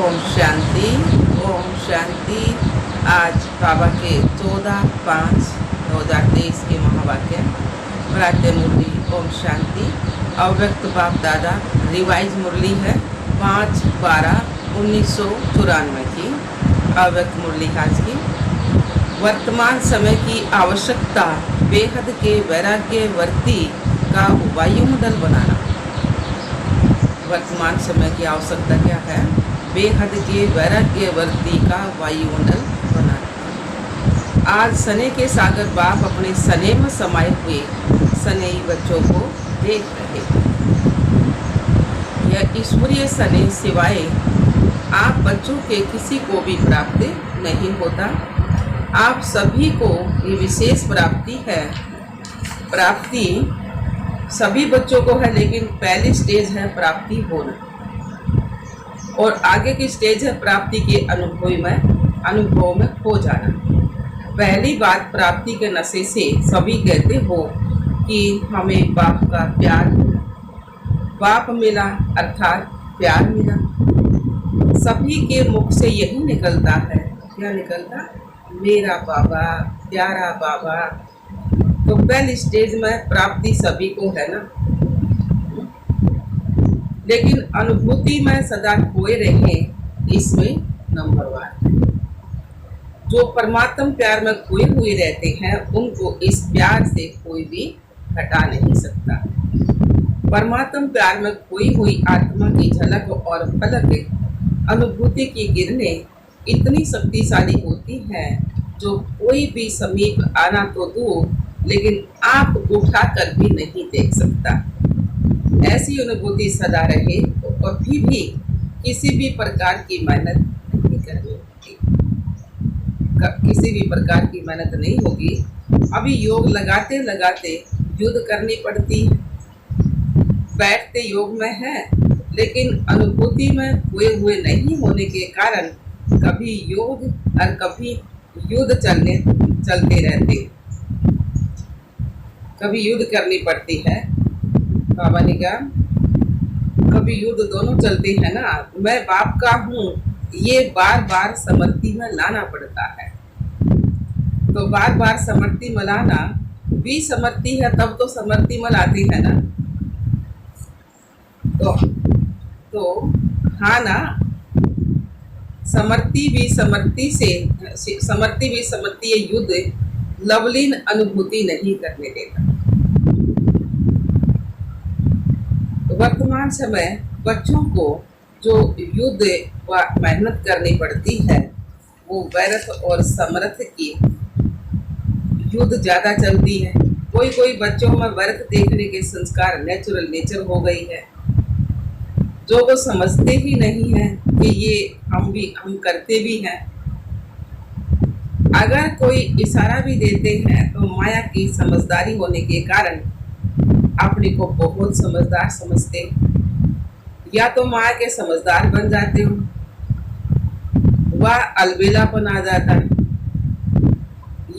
ओम शांति। ओम शांति। आज बाबा के 14/5/2023 के महावाक्य प्रातः मुरली ओम शांति। अव्यक्त बाप दादा रिवाइज मुरली है 5/12/1994 की अव्यक्त मुरली आज की। वर्तमान समय की आवश्यकता बेहद के वैराग्यवर्ती का वायुमंडल बनाना। वर्तमान समय की आवश्यकता क्या है? बेहद के वैराग्यवर्ती का वायुमंडल बनाना। आज सने के सागर बाप अपने सने में समाये हुए सनेई बच्चों को देख रहे हैं। यह ईश्वरीय सने सिवाय आप बच्चों के किसी को भी प्राप्त नहीं होता। आप सभी को ये विशेष प्राप्ति है। प्राप्ति सभी बच्चों को है, लेकिन पहली स्टेज है प्राप्ति होना और आगे की स्टेज है प्राप्ति के अनुभव में खो जाना। पहली बात प्राप्ति के नशे से सभी कहते हो कि हमें बाप का प्यार मिला, बाप मिला अर्थात प्यार मिला। सभी के मुख से यही निकलता है। क्या निकलता? मेरा बाबा, प्यारा बाबा। तो पहली स्टेज में प्राप्ति सभी को है ना, लेकिन अनुभूति में सदा खोए रहे, इसमें नंबर 1 है। जो परमात्म प्यार में खोए हुए रहते हैं उनको इस प्यार से कोई भी हटा नहीं सकता। परमात्म प्यार में खोई हुई आत्मा की झलक और पलक अनुभूति की किरणें इतनी शक्तिशाली होती हैं जो कोई भी समीप आना तो दूर, लेकिन आंख उठा कर भी नहीं देख सकता। ऐसी अनुभूति सदा रहे तो कभी भी किसी भी प्रकार की मेहनत नहीं करनी होगी। किसी भी प्रकार की मेहनत नहीं होगी। अभी योग लगाते लगाते युद्ध करनी पड़ती है। बैठते योग में है, लेकिन अनुभूति में हुए हुए नहीं होने के कारण कभी योग और कभी युद्ध चलते रहते। कभी युद्ध करनी पड़ती है। बाबा ने कहा कभी युद्ध दोनों चलते हैं ना। मैं बाप का हूँ, ये बार बार समृद्धि में लाना पड़ता है। तो बार बार समृद्धि में लाना भी समृद्धि है, तब तो समृद्धि में लाती है ना। तो हाँ ना, समृद्धि भी समृद्धि ये युद्ध लवलीन अनुभूति नहीं करने देता। वर्तमान समय बच्चों को जो युद्ध व मेहनत करनी पड़ती है वो व्यर्थ और समर्थ की युद्ध ज़्यादा चलती है। कोई बच्चों में व्यर्थ देखने के संस्कार नेचुरल नेचर हो गई है, जो वो समझते ही नहीं है कि ये हम करते भी हैं। अगर कोई इशारा भी देते हैं तो माया की समझदारी होने के कारण अपने को बहुत समझदार समझते, या तो माया के समझदार बन जाते हो, वह अलबेलापन आ जाता है।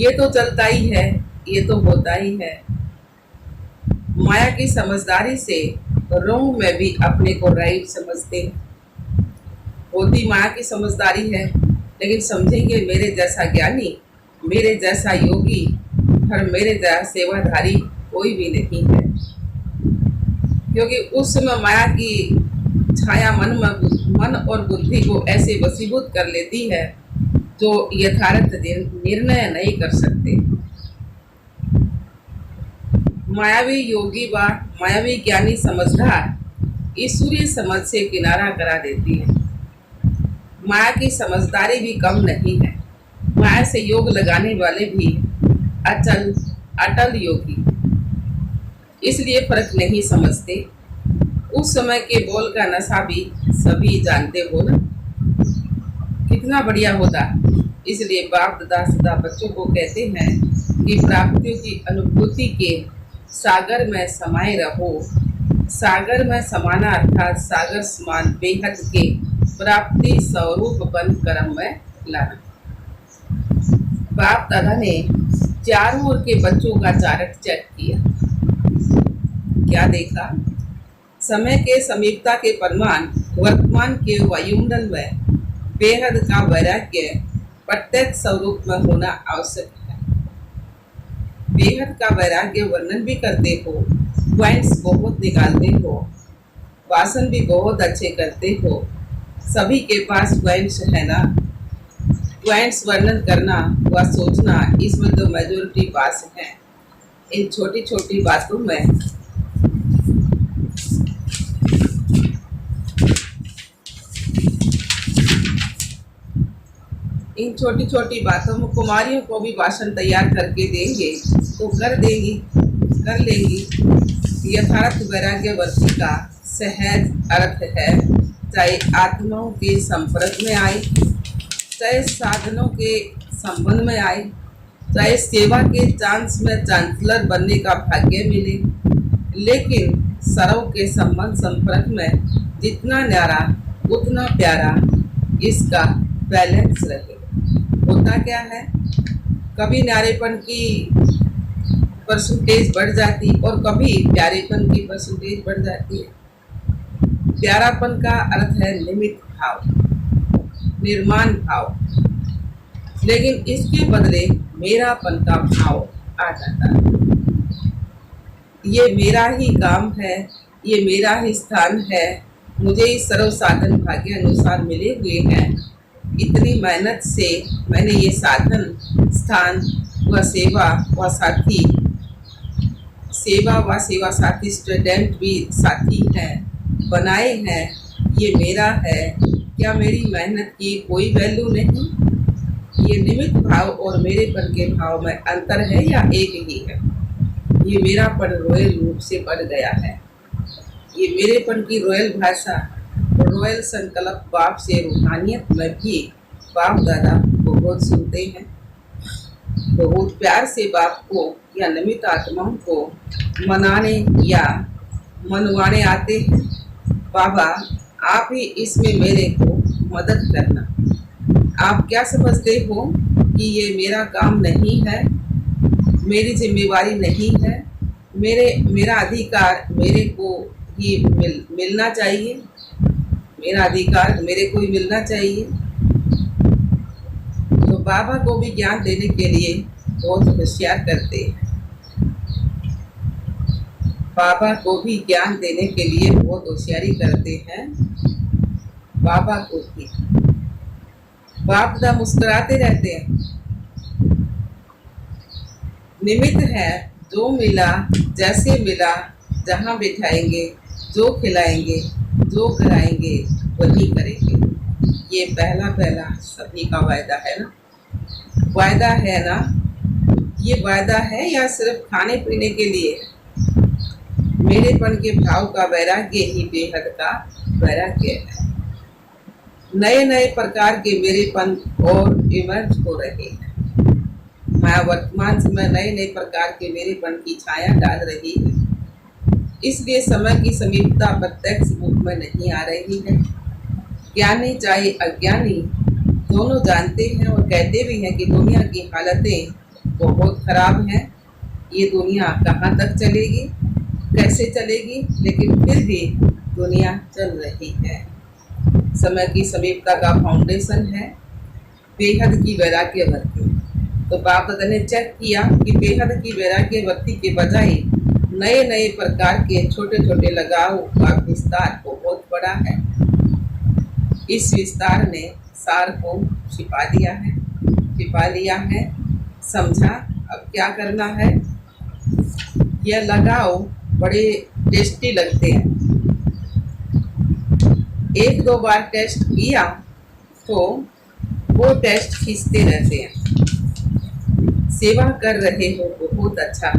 ये तो चलता ही है, ये तो होता ही है। माया की समझदारी से रोंग में भी अपने को राइट समझते हैं। होती माया की समझदारी है, लेकिन समझेंगे मेरे जैसा ज्ञानी, मेरे जैसा योगी और मेरे जैसा सेवाधारी कोई भी नहीं है। क्योंकि उस समय माया की छाया मन और बुद्धि को ऐसे वशीभूत कर लेती है जो यथार्थ निर्णय नहीं कर सकते। मायावी योगी व मायावी ज्ञानी समझदार ईश्वरीय समझ से किनारा करा देती है। माया की समझदारी भी कम नहीं है। माया से योग लगाने वाले भी अटल योगी इसलिए फर्क नहीं समझते। उस समय के बोल का नशा भी सभी जानते हो ना, कितना बढ़िया होता। इसलिए बाप दादा सदा बच्चों को कहते हैं कि प्राप्तियों की अनुभूति के सागर में समाये रहो। सागर में समाना अर्थात सागर समान बेहद के प्राप्ति स्वरूप बन कर्म में लाना। बाप दादा ने चारों ओर के बच्चों का चार्ट चेक किया। क्या देखा? समय के समीपता के परिमाण वर्तमान के वायुमंडल में बेहद का वैराग्य प्रत्यक्ष स्वरूप में होना आवश्यक है। बेहद का वैराग्य वर्णन भी करते हो, पॉइंट्स बहुत निकालते हो, भाषण भी बहुत अच्छे करते हो, सभी के पास पॉइंट्स है ना। पॉइंट्स वर्णन करना व सोचना, इसमें तो मेजोरिटी पास है। इन छोटी छोटी बातों में इन छोटी छोटी बातों में कुमारियों को भी भाषण तैयार करके देंगे तो कर देंगी, कर लेंगी। यथार्थ वैराग्यवर्ती का सहज अर्थ है, चाहे आत्माओं के संपर्क में आए, चाहे साधनों के संबंध में आए, चाहे सेवा के चांस में चांसलर बनने का भाग्य मिले, लेकिन सर्व के संबंध संपर्क में जितना न्यारा उतना प्यारा इसका बैलेंस रहे। होता क्या है, कभी न्यारेपन की परसेंटेज बढ़ जाती और कभी प्यारेपन की परसेंटेज बढ़ जाती है। प्यारापन का अर्थ है निमित्त भाव, निर्माण भाव, लेकिन इसके बदले मेरापन का भाव आ जाता है। ये मेरा ही काम है, ये मेरा ही स्थान है, मुझे ही सर्व साधन भाग्य अनुसार मिले हुए हैं। इतनी मेहनत से मैंने ये साधन, स्थान व सेवा व सेवा साथी स्टूडेंट भी साथी हैं, बनाए हैं, ये मेरा है। क्या मेरी मेहनत की कोई वैल्यू नहीं? ये निमित्त भाव और मेरेपन के भाव में अंतर है या एक ही है? ये मेरापन रॉयल रूप से बढ़ गया है। ये मेरेपन की रॉयल भाषा, रॉयल संकल्प बाप से रूहानियत में भी बाप दादा बहुत सुनते हैं, बहुत प्यार से बाप को या निमित्त आत्माओं को मनाने या मनवाने आते हैं। बाबा आप ही इसमें मेरे को मदद करना। आप क्या समझते हो कि ये मेरा काम नहीं है, मेरी जिम्मेवारी नहीं है, मेरा अधिकार मेरे को ही मिलना चाहिए, मेरा अधिकार मेरे को ही मिलना चाहिए। तो बाबा को भी ज्ञान देने के लिए बहुत होशियार करते हैं। बाबा को भी ज्ञान देने के लिए बहुत होशियारी करते हैं। बाबा को भी बाप दा मुस्कुराते रहते हैं। निमित्त है, जो मिला जैसे मिला, जहाँ बिठाएंगे, जो खिलाएंगे, जो कराएंगे वही करेंगे। ये पहला सभी का वायदा है ना, वायदा है ना। ये वायदा है या सिर्फ खाने पीने के लिए? मेरेपन के भाव का वैराग्य ही बेहद का वैराग्य है। नए नए प्रकार के मेरेपन और इमर्ज हो रहे हैं। माया वर्तमान समय नए नए प्रकार के मेरेपन की छाया डाल रही है, इसलिए समय की समीपता प्रत्यक्ष रूप में नहीं आ रही है। ज्ञानी चाहे अज्ञानी दोनों जानते हैं और कहते भी हैं कि दुनिया की हालतें बहुत खराब हैं। ये दुनिया कहाँ तक चलेगी, कैसे चलेगी, लेकिन फिर भी दुनिया चल रही है। समय की समीपता का फाउंडेशन है बेहद की वैराग्यवर्ती। तो बाप दादा ने चेक किया कि बेहद की वैराग्यवर्ती के बजाय नए नए प्रकार के छोटे छोटे लगाव का विस्तार बहुत बड़ा है। इस विस्तार ने सार को छिपा लिया है। समझा अब क्या करना है। यह लगाव बड़े टेस्टी लगते हैं। एक दो बार टेस्ट किया तो वो टेस्ट खींचते रहते हैं। सेवा कर रहे हो बहुत अच्छा,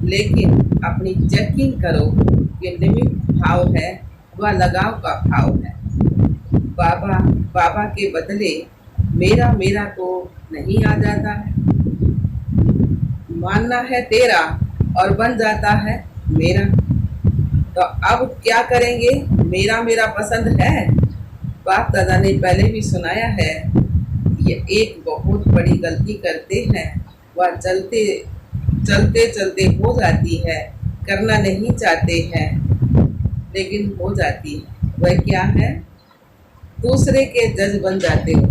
लेकिन अपनी चेकिंग करो कि निमित्त भाव है व लगाव का भाव है। बाबा के बदले मेरा तो नहीं आ जाता है। मानना है तेरा और बन जाता है मेरा। तो अब क्या करेंगे? मेरा पसंद है। बाप दादा ने पहले भी सुनाया है, ये एक बहुत बड़ी गलती करते हैं। वह चलते चलते हो जाती है, करना नहीं चाहते हैं लेकिन हो जाती है। वह क्या है? दूसरे के जज बन जाते हो,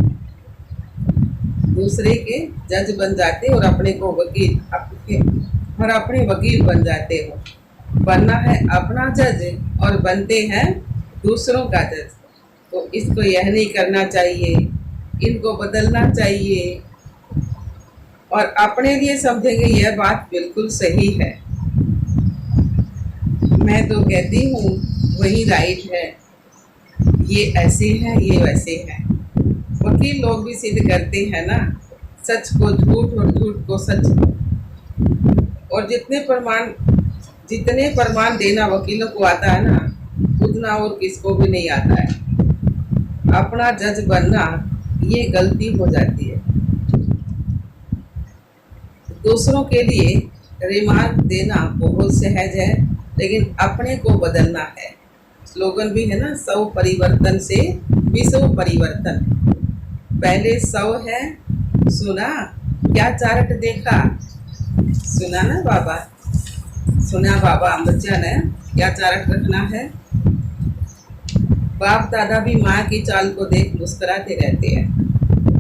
दूसरे के जज बन जाते हो और अपने को वकील और अपने वकील बन जाते हो। बनना है अपना जज और बनते हैं दूसरों का जज। तो इसको यह नहीं करना चाहिए, इनको बदलना चाहिए और अपने लिए समझेंगे यह बात बिल्कुल सही है। मैं तो कहती हूँ वही राइट है, ये ऐसे है, ये वैसे है। वकील लोग भी सिद्ध करते हैं ना, सच को झूठ और झूठ को सच। और जितने प्रमाण देना वकीलों को आता है ना, उतना और किसको भी नहीं आता है। अपना जज बनना ये गलती हो जाती है। दूसरों के लिए रिमार्क देना बहुत सहज है, लेकिन अपने को बदलना है। स्लोगन भी है ना, 100 परिवर्तन से विश्व परिवर्तन। पहले 100 है, सुना क्या चारट देखा, सुना ना बाबा, सुना बाबा अम्बच्चा ने क्या चारट रखना है। बाप दादा भी माँ की चाल को देख मुस्कुराते रहते हैं।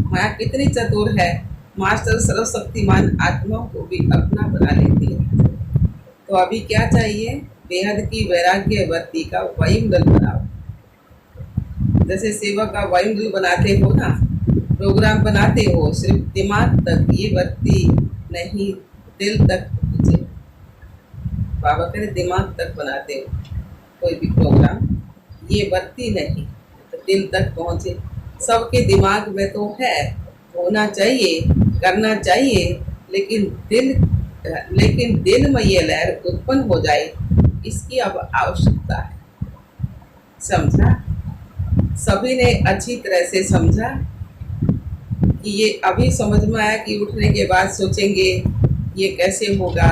माँ कितनी चतुर है, मास्टर सर्वशक्तिमान आत्माओं को भी अपना बना लेती है। तो अभी क्या चाहिए, बेहद की वैराग्य वर्ती का वायुमंडल बनाओ। जैसे सेवा का वायुमंडल बनाते हो ना, प्रोग्राम बनाते हो, सिर्फ दिमाग तक ये वर्ती नहीं, दिल तक पहुँचे। बाबा कह रहे दिमाग तक बनाते हो कोई भी प्रोग्राम, ये वर्ती नहीं तो दिल तक पहुँचे। सबके दिमाग में तो है, होना चाहिए, करना चाहिए, लेकिन दिल में ये लहर उत्पन्न हो जाए, इसकी अब आवश्यकता है। समझा? सभी ने अच्छी तरह से समझा कि ये अभी समझ में आया कि उठने के बाद सोचेंगे ये कैसे होगा,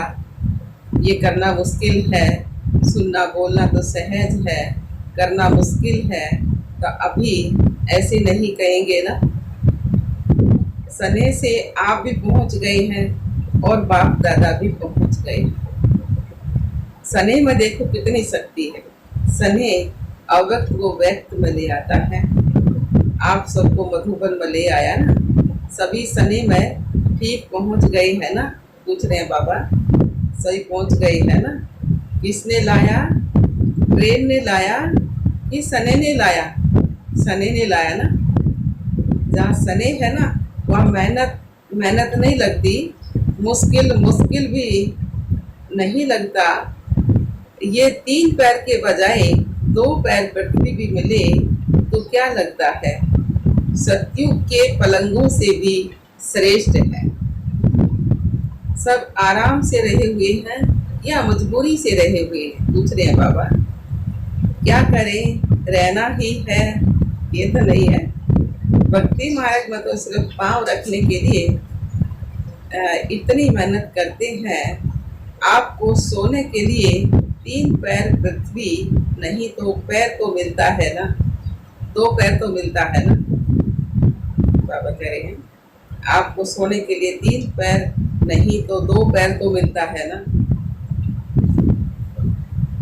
ये करना मुश्किल है, सुनना बोलना तो सहज है, करना मुश्किल है। तो अभी ऐसे नहीं कहेंगे ना। सने से आप भी पहुंच गए हैं और बाप दादा भी पहुंच गए। सने में देखो कितनी शक्ति है। सने अव्यक्त को व्यक्त में ले आता है। आप सबको मधुबन में ले आया ना, सभी सने में ठीक पहुंच गए हैं ना। पूछ रहे हैं बाबा सही पहुंच गए है ना। किसने लाया, प्रेम ने लाया कि सने ने लाया? सने ने लाया ना। जहाँ सने है ना वहाँ मेहनत नहीं लगती, मुश्किल भी नहीं लगता। ये 3 पैर के बजाय 2 पैर पृथ्वी भी मिले तो क्या लगता है, सतयुग के पलंगों से भी श्रेष्ठ है। सब आराम से रहे हुए हैं या मजबूरी से रहे हुए हैं? पूछ रहे हैं बाबा। क्या करें, रहना ही है, ये तो नहीं है। भक्ति मार्ग में तो सिर्फ पांव रखने के लिए इतनी मेहनत करते हैं। आपको सोने के लिए 3 पैर पृथ्वी नहीं तो पैर तो मिलता है ना, 2 पैर तो मिलता है ना। बाबा कह रहे हैं आपको सोने के लिए 3 पैर नहीं तो 2 पैर तो मिलता है ना।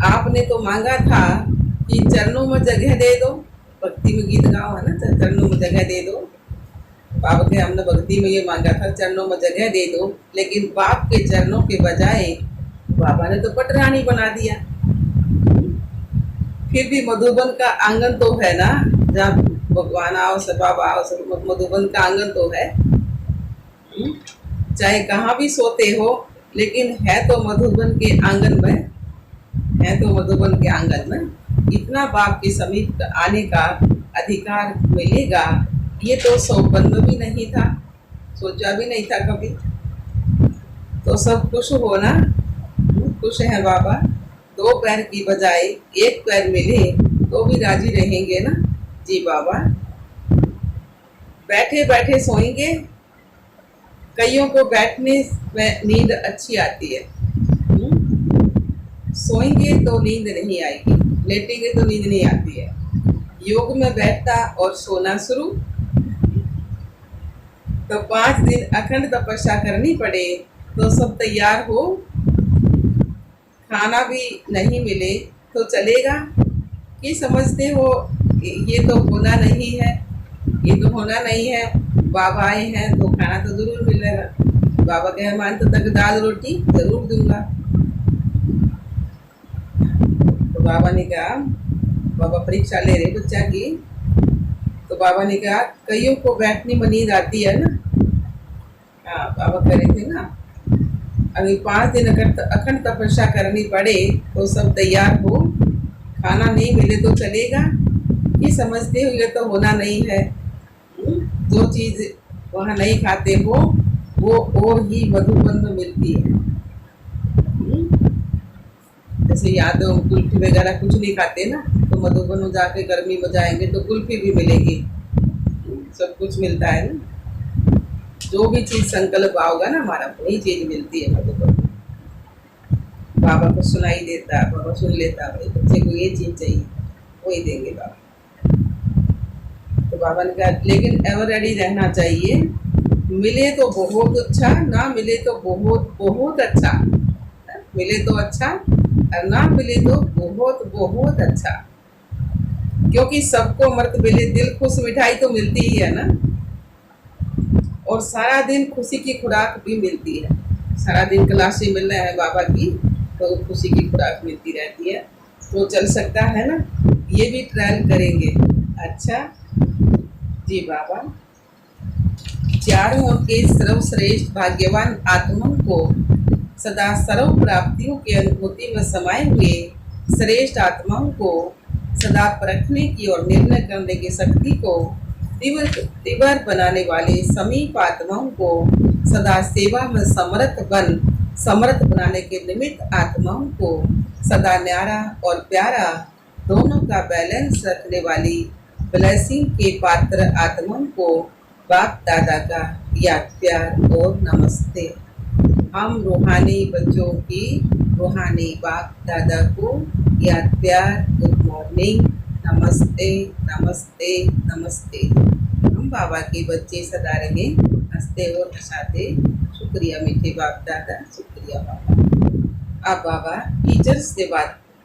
आपने तो मांगा था कि चरणों में जगह दे दो, भक्ति में गीत गाओ है ना, चरणों में जगह दे दो। बाबा के हमने भक्ति में ये मांगा था चरणों में जगह दे दो, लेकिन बाप के चरणों के बजाय बाबा ने तो पटरानी बना दिया। फिर भी मधुबन का आंगन तो है ना, जहाँ भगवान आओ सब बाबा आओ सब, मधुबन का आंगन तो है। चाहे कहाँ भी सोते हो, लेकिन है तो मधुबन के आंगन में, है तो मधुबन के आंगन में। इतना बाप के समीप आने का अधिकार मिलेगा, ये तो सौपन में भी नहीं था, सोचा भी नहीं था कभी। तो सब खुश हो ना, खुश है बाबा। 2 पैर की बजाय 1 पैर मिले तो भी राजी रहेंगे ना। जी बाबा। बैठे बैठे सोएंगे, कईयों को बैठने में नींद अच्छी आती है। सोएंगे तो नींद नहीं आएगी, लेटेंगे तो नींद नहीं आती है। योग में बैठना और सोना शुरू, तो 5 दिन अखंड तपस्या करनी पड़े तो सब तैयार हो। खाना भी नहीं मिले तो चलेगा कि समझते हो ये तो होना नहीं है, ये तो होना नहीं है। बाबा आए हैं तो खाना तो जरूर मिलेगा। बाबा के मेहमान तो तक दाल रोटी जरूर दूंगा। तो बाबा ने कहा, बाबा परीक्षा ले रहे बच्चा की, तो बाबा ने कहा कईयों को बैठने में नींद आती है ना। हाँ, बाबा कह रहे थे ना, अभी 5 दिन अखंड तपस्या करनी पड़े तो सब तैयार हो, खाना नहीं मिले तो चलेगा, ये समझते हो ये तो होना नहीं है। जो चीज वहाँ नहीं खाते हो वो और ही मधुबन में मिलती है। जैसे यहाँ तो कुल्फी वगैरह कुछ नहीं खाते ना, तो मधुबन में जाके गर्मी में जाएंगे तो कुल्फी भी मिलेगी, सब कुछ मिलता है ना। जो भी चीज संकल्प आओगा ना हमारा, वही चीज मिलती है मधुबन। बाबा को सुनाई देता, बाबा सुन लेता, भाई बच्चे को ये चीज चाहिए, वही देंगे बाबा। तो बाबा ने कहा लेकिन एवर रेडी रहना चाहिए, मिले तो बहुत अच्छा, ना मिले तो बहुत बहुत अच्छा। मिले तो अच्छा और ना मिले तो बहुत बहुत अच्छा, क्योंकि सबको अमृत मिले, दिल खुश मिठाई तो मिलती ही है ना। और सारा दिन खुशी की खुराक भी मिलती है। सारा दिन क्लासें मिल रहे हैं बाबा की, तो खुशी की खुराक मिलती रहती है। तो चल सकता है ना, ये भी ट्रायल करेंगे। अच्छा जी बाबा, चारों के सर्वश्रेष्ठ भाग्यवान आत्माओं को सदा सर्व प्राप्तियों की अनुभूति में समाये हुए श्रेष्ठ आत्माओं को सदा परखने की और निर्णय करने की शक्ति को तीव्र बनाने वाले समीप आत्माओं को सदा सेवा में समर्थ बनाने के निमित्त आत्माओं को सदा न्यारा और प्यारा दोनों का बैलेंस रखने वाली ब्लेसिंग के पात्र आत्माओं को बाप दादा का याद प्यार और नमस्ते। हम रूहानी बच्चों की रूहानी बाप दादा को याद प्यार, गुड मॉर्निंग, नमस्ते नमस्ते नमस्ते। हम बाबा के बच्चे सदा रहे हंसते और हंसाते। शुक्रिया मीठे बाप दादा, शुक्रिया बाबा। अब बाबा टीचर्स के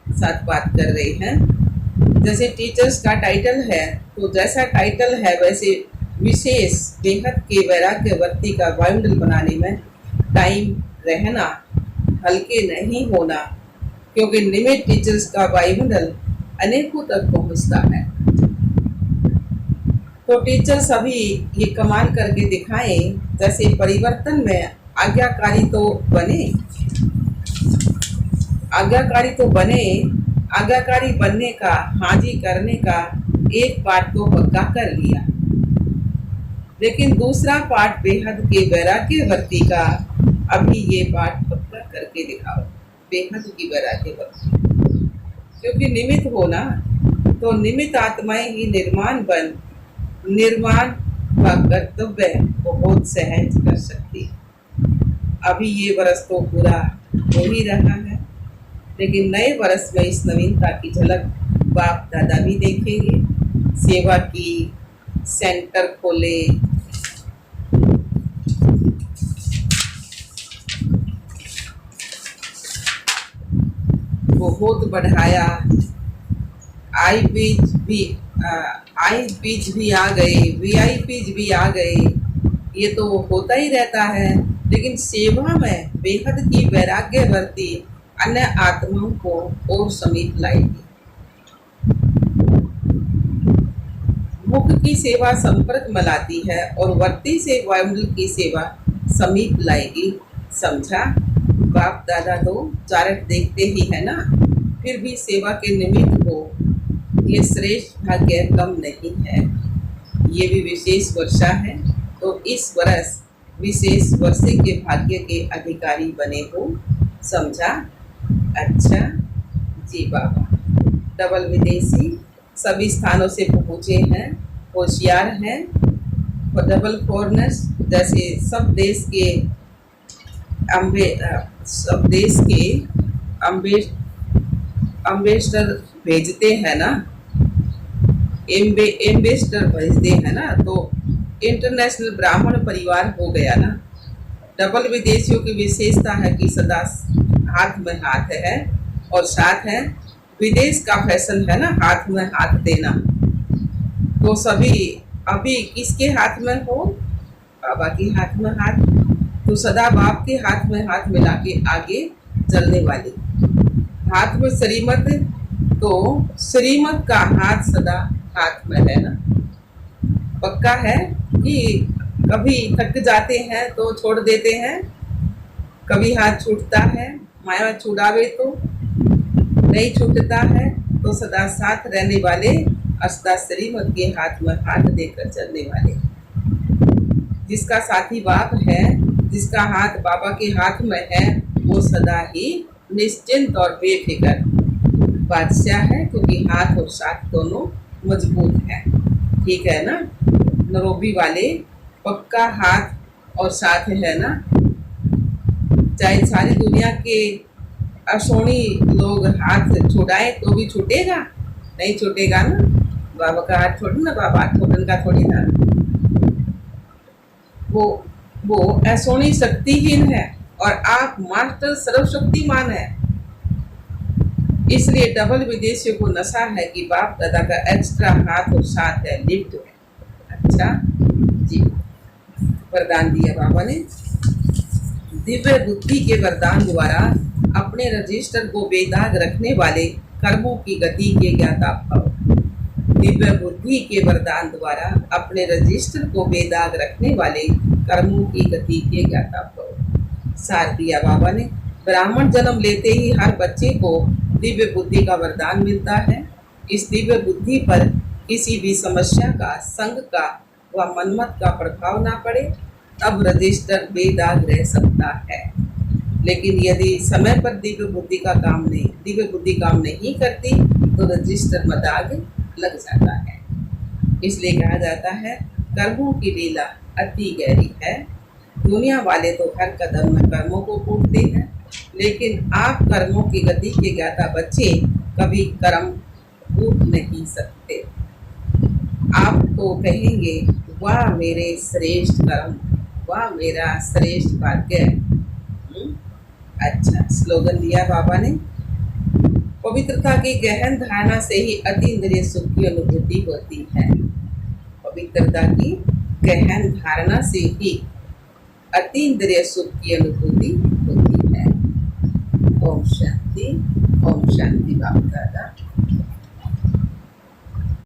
साथ बात कर रहे हैं। जैसे टीचर्स का टाइटल है, तो जैसा टाइटल है वैसे विशेष बेहद के वैराग्यवर्ती का वायुमंडल बनाने में टाइम रहना, हल्के नहीं होना, क्योंकि निमित टीचर्स का वायुमंडल अनेकों तक पहुंचता है। तो टीचर्स अभी ये कमाल करके दिखाएं, जैसे परिवर्तन में आज्ञाकारी तो बने, आज्ञाकारी बनने का, हाजी करने का एक पार्ट तो पक्का कर लिया, लेकिन दूसरा पार्ट बेहद के वैराग्यवर्ती का अभी ये पार्ट पक्का करके दिखाओ। बेहद की वैराग्यवर्ती, क्योंकि निमित्त होना, तो निमित्त आत्माएं ही निर्माण का कर्तव्य बहुत सहज कर सकती। अभी ये वर्ष तो पूरा हो ही रहा है, लेकिन नए वर्ष में इस नवीनता की झलक बाप दादा भी देखेंगे। सेवा की सेंटर खोले, बहुत बढ़ाया, आई बीज भी आ गए, वीआईपीज भी आ गए। ये तो होता ही रहता है, लेकिन सेवा में बेहद की वैराग्यवर्ती अन्य आत्माओं को और समीप लाएगी। मुख की सेवा संपर्क में लाती है और वर्ती से वायुमंडल की सेवा समीप लाएगी। समझा? बाप दादा तो चारट देखते ही है ना, फिर भी सेवा के निमित्त हो, ये श्रेष्ठ भाग्य कम नहीं है। ये भी विशेष वर्षा है, तो इस वर्ष विशेष वर्षे के भाग्य के अधिकारी बने हो। समझा? अच्छा जी बाबा। डबल विदेशी सभी स्थानों से पहुँचे हैं, होशियार हैं, डबल फॉरनर्स, जैसे सब देश के एम्बेसडर भेजते हैं ना, एम्बेसडर भेजते हैं ना, तो इंटरनेशनल ब्राह्मण परिवार हो गया ना। डबल विदेशियों की विशेषता है कि सदा हाथ में हाथ है, और साथ है विदेश का फैशन है ना, हाथ में हाथ देना। तो सभी अभी किसके हाथ में हो? बाबा के हाथ में हाथ। तो सदा बाप के हाथ में हाथ मिला के आगे चलने वाले। हाथ में श्रीमत, तो श्रीमत का हाथ सदा हाथ में है ना। पक्का है कि कभी थक जाते हैं तो छोड़ देते हैं, कभी हाथ छूटता है, माया छुड़ावे तो नहीं छूटता है। तो सदा साथ रहने वाले और सदा श्रीमत के हाथ में हाथ देकर चलने वाले, जिसका साथी बाप है, जिसका हाथ बाबा के हाथ में है, वो सदा ही निश्चिंत और बेफिक्र बादशाह है, क्योंकि हाथ और साथ दोनों मजबूत है। ठीक है ना। नरोबी वाले पक्का हाथ और साथ है ना। चाहे सारी दुनिया के अशोणी लोग हाथ छुड़ाए तो भी छूटेगा नहीं, छूटेगा ना। बाबा का हाथ छोड़ ना, बाबा हाथ छोड़ने का थोड़ी ना। वो अशोणी शक्तिहीन है और आप मास्टर सर्वशक्तिमान है। इसलिए डबल विदेशियों को नशा है कि बाप दादा का एक्स्ट्रा हाथ और साथ है, लिफ्ट है। अच्छा जी, वरदान दिया बाबा ने। दिव्य बुद्धि के वरदान द्वारा अपने रजिस्टर को बेदाग रखने वाले कर्मों की गति के ज्ञाता भव। दिव्य बुद्धि के वरदान द्वारा अपने रजिस्टर को बेदाग रखने वाले कर्मों की गति के ज्ञाता भव। सार दिया बाबा ने। ब्राह्मण जन्म लेते ही हर बच्चे को दिव्य बुद्धि का वरदान मिलता है। इस दिव्य बुद्धि पर किसी भी समस्या का, संग का व मनमत का प्रभाव ना पड़े, तब रजिस्टर बेदाग रह सकता है। लेकिन यदि समय पर दिव्य बुद्धि काम नहीं करती तो रजिस्टर में दाग लग जाता है। इसलिए कहा जाता है कर्मों की लीला अति गहरी है। दुनिया वाले तो हर कदम में कर्मों को कूटते हैं, लेकिन आप कर्मों की गति के ज्ञाता बच्चे कभी कर्म कूट नहीं सकते। आप तो कहेंगे वाह मेरे श्रेष्ठ कर्म, वाह मेरा श्रेष्ठ भाग्य। अच्छा, स्लोगन दिया बाबा ने। पवित्रता की गहन धारणा से ही अतीन्द्रिय सुख की अनुभूति होती है। पवित्रता की गहन धारणा से ही अतीन्द्रिय सुख की अनुभूति होती है। ओम शांति, ओम शांति बाप दादा।